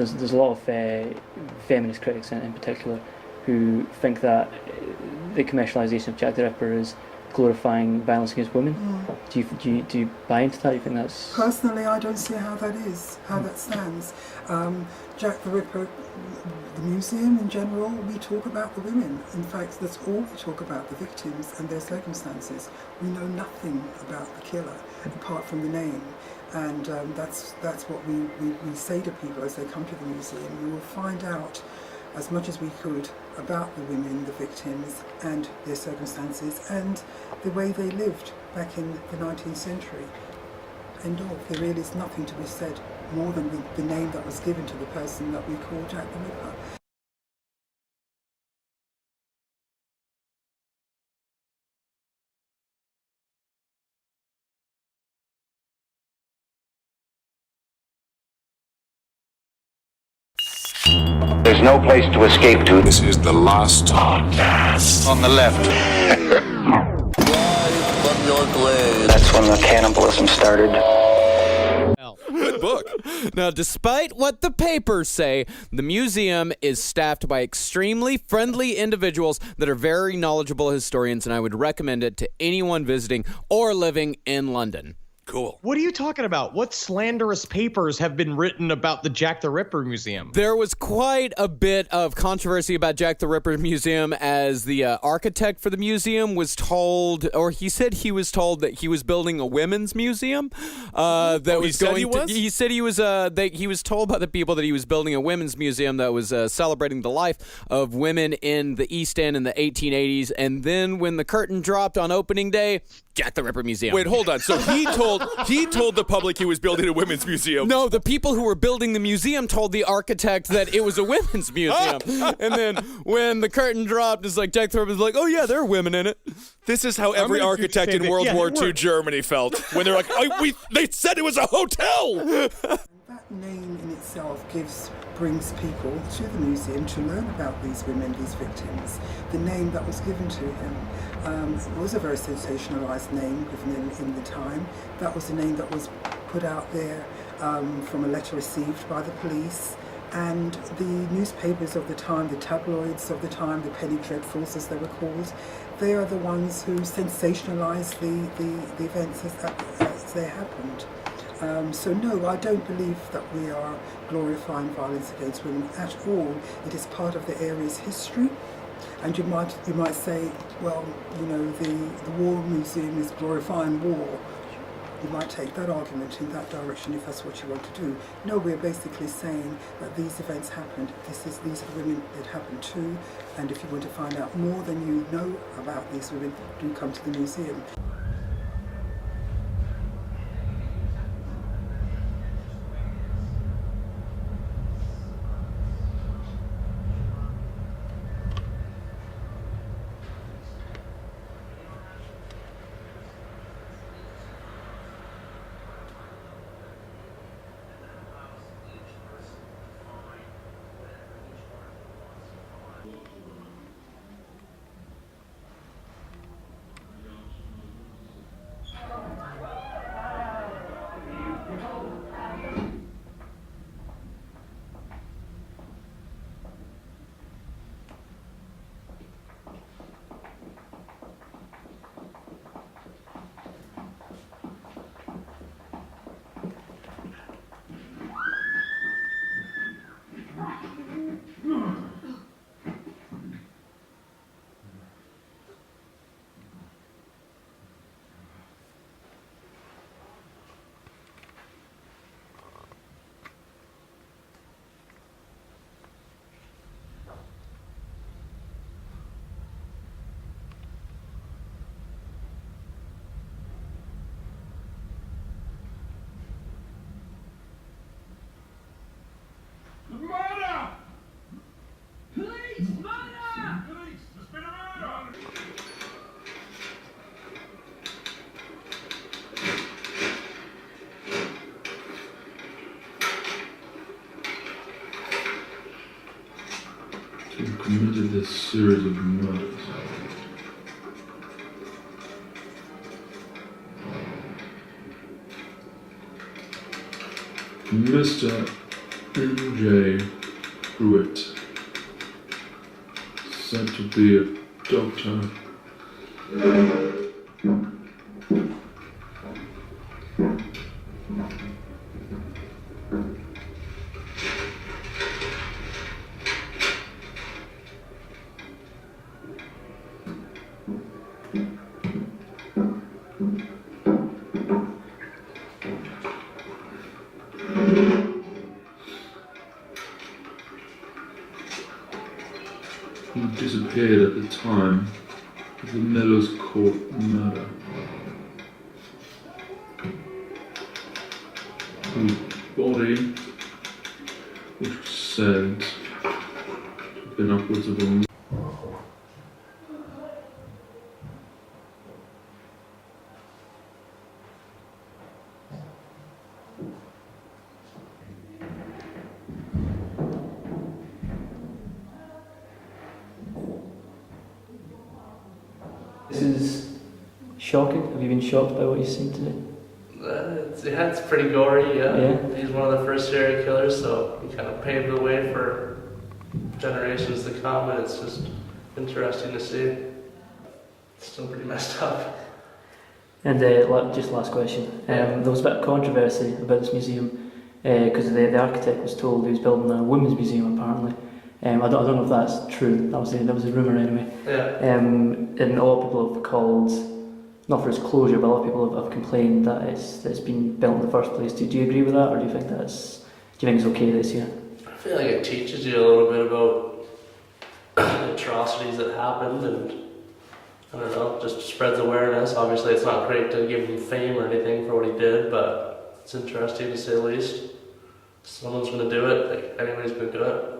there's a lot of feminist critics in particular who think that the commercialisation of Jack the Ripper is glorifying violence against women. Do you buy into that? Do you think that's... Personally, I don't see how that stands. Jack the Ripper, the museum in general, we talk about the women. In fact, that's all we talk about, the victims and their circumstances. We know nothing about the killer apart from the name. And that's what we say to people as they come to the museum. We will find out as much as we could about the women, the victims, and their circumstances, and the way they lived back in the 19th century. End of. There really is nothing to be said more than the name that was given to the person that we call Jack the Ripper. There's no place to escape to. This is the last podcast. On the left. That's when the cannibalism started. Good book. Now, despite what the papers say, the museum is staffed by extremely friendly individuals that are very knowledgeable historians, and I would recommend it to anyone visiting or living in London. Cool. What are you talking about? What slanderous papers have been written about the Jack the Ripper Museum? There was quite a bit of controversy about Jack the Ripper Museum as the architect for the museum was told, or he said he was told that he was building a women's museum. He said he was told by the people that he was building a women's museum that was celebrating the life of women in the East End in the 1880s. And then when the curtain dropped on opening day, Jack the Ripper Museum. Wait, hold on. So he told the public he was building a women's museum. No, the people who were building the museum told the architect that it was a women's museum. And then when the curtain dropped, it's like Jack the Ripper was like, oh yeah, there are women in it. This is how every architect in World War II Germany felt when they're like, they said it was a hotel. That name in itself brings people to the museum to learn about these women, these victims. The name that was given to him was a very sensationalized name given in the time. That was a name that was put out there from a letter received by the police. And the newspapers of the time, the tabloids of the time, the penny dreadfuls as they were called, they are the ones who sensationalized the events as they happened. So no, I don't believe that we are glorifying violence against women at all. It is part of the area's history. And you might say, well, you know, the War Museum is glorifying war. You might take that argument in that direction if that's what you want to do. No, we're basically saying that these events happened. These are women that happened to. And if you want to find out more than you know about these women, do come to the museum. Who committed this series of murders? Mr. N.J. Pruitt, said to be a doctor. Who disappeared at the time of the Mellors Court murder. Whose body, which was said to have been upwards of a This is shocking. Have you been shocked by what you've seen today? It's pretty gory, Yeah. He's one of the first serial killers, so he kind of paved the way for generations to come, and it's just interesting to see. It's still pretty messed up. And just last question. There was a bit of controversy about this museum because the architect was told he was building a women's museum apparently. I don't know if that's true. That was a rumour anyway. Yeah. And a lot of people have called, not for its closure, but a lot of people have complained that it's been built in the first place. Do you agree with that, or do you think it's okay this year? I feel like it teaches you a little bit about the atrocities that happened, and I don't know, just spreads awareness. Obviously, it's not great to give him fame or anything for what he did, but it's interesting to say the least. Someone's going to do it. Like, anybody's going to do it.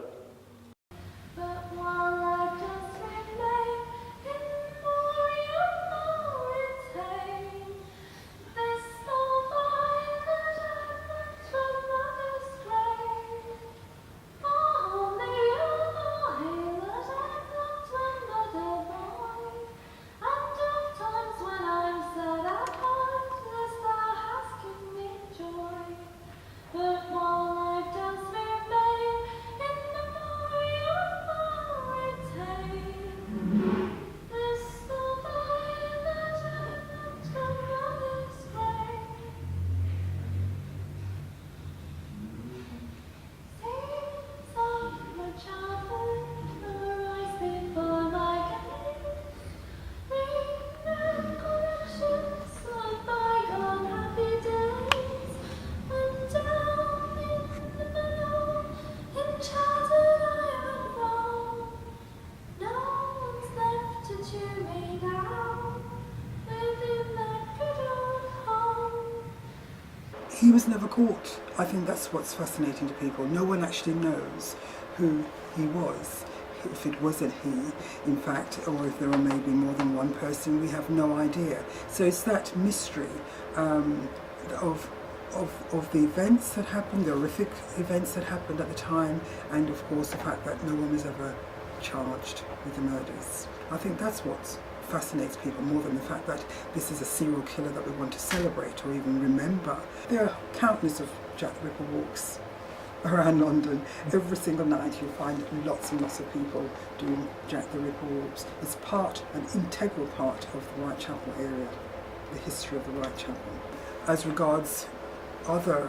He was never caught. I think that's what's fascinating to people. No one actually knows who he was. If it wasn't he, in fact, or if there were maybe more than one person, we have no idea. So it's that mystery of the events that happened, the horrific events that happened at the time, and of course the fact that no one was ever charged with the murders. I think that's what fascinates people more than the fact that this is a serial killer that we want to celebrate or even remember. There are countless of Jack the Ripper walks around London. Every single night you'll find lots and lots of people doing Jack the Ripper walks. It's an integral part of the Whitechapel area, the history of the Whitechapel. As regards other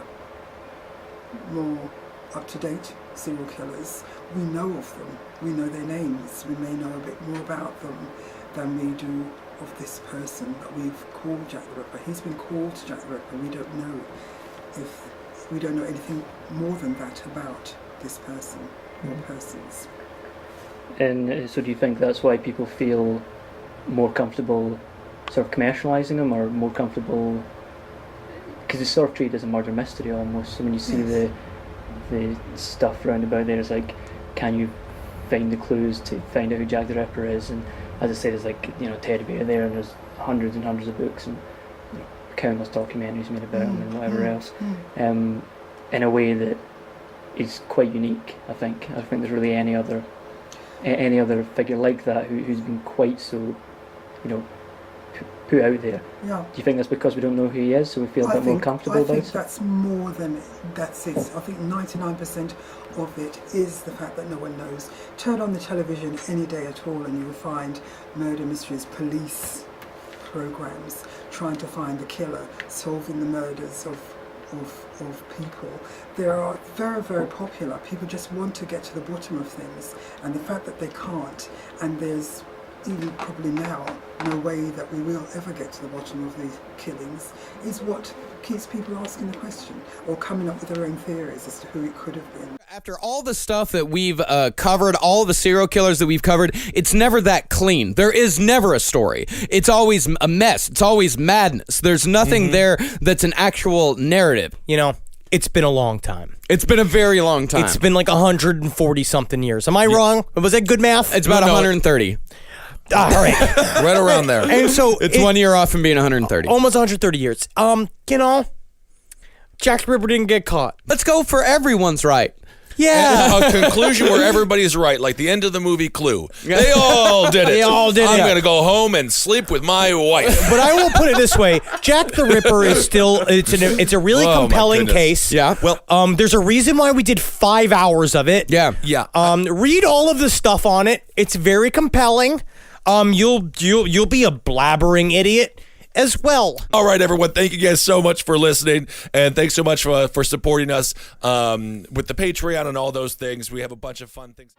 more up-to-date serial killers, we know of them, we know their names, we may know a bit more about them than we do of this person that we've called Jack the Ripper. He's been called Jack the Ripper. We don't know anything more than that about this person or persons. And so do you think that's why people feel more comfortable sort of commercialising them, or more comfortable, because it's sort of treated as a murder mystery almost, so when you see the stuff round about there, it's like, can you find the clues to find out who Jack the Ripper is? And as I said, there's like, teddy bear there, and there's hundreds and hundreds of books and countless documentaries made about him and whatever else, in a way that is quite unique. I think there's really any other figure like that who's been quite so, put out there. Yeah. Do you think that's because we don't know who he is, so we feel a bit more comfortable I about think it? that's more than that's it. I think 99% of it is the fact that no one knows. Turn on the television any day at all and you will find murder mysteries, police programs trying to find the killer, solving the murders of people. They are very, very popular. People just want to get to the bottom of things, and the fact that they can't, and there's even probably now no way that we will ever get to the bottom of these killings, is what keeps people asking the question or coming up with their own theories as to who it could have been. After all the stuff that we've covered, all the serial killers that we've covered, it's never that clean. There is never a story. It's always a mess. It's always madness. There's nothing there that's an actual narrative. You know, it's been a long time. It's been a very long time. It's been like 140 something years. Am I wrong? Was that good math? It's about 130. All right. Right around there. And so It's 1 year off from being 130. almost 130 years. You know, Jack the Ripper didn't get caught. Let's go for everyone's right. Yeah. A conclusion where everybody's right, like the end of the movie Clue. They all did it. They all did I'm it. going to go home and sleep with my wife. But I will put it this way: Jack the Ripper is still it's a really Oh, my compelling goodness. case. Yeah. Well, there's a reason why we did 5 hours of it. Yeah. Yeah. Read all of the stuff on it. It's very compelling. You'll be a blabbering idiot as well. All right, everyone. Thank you guys so much for listening, and thanks so much for supporting us with the Patreon and all those things. We have a bunch of fun things.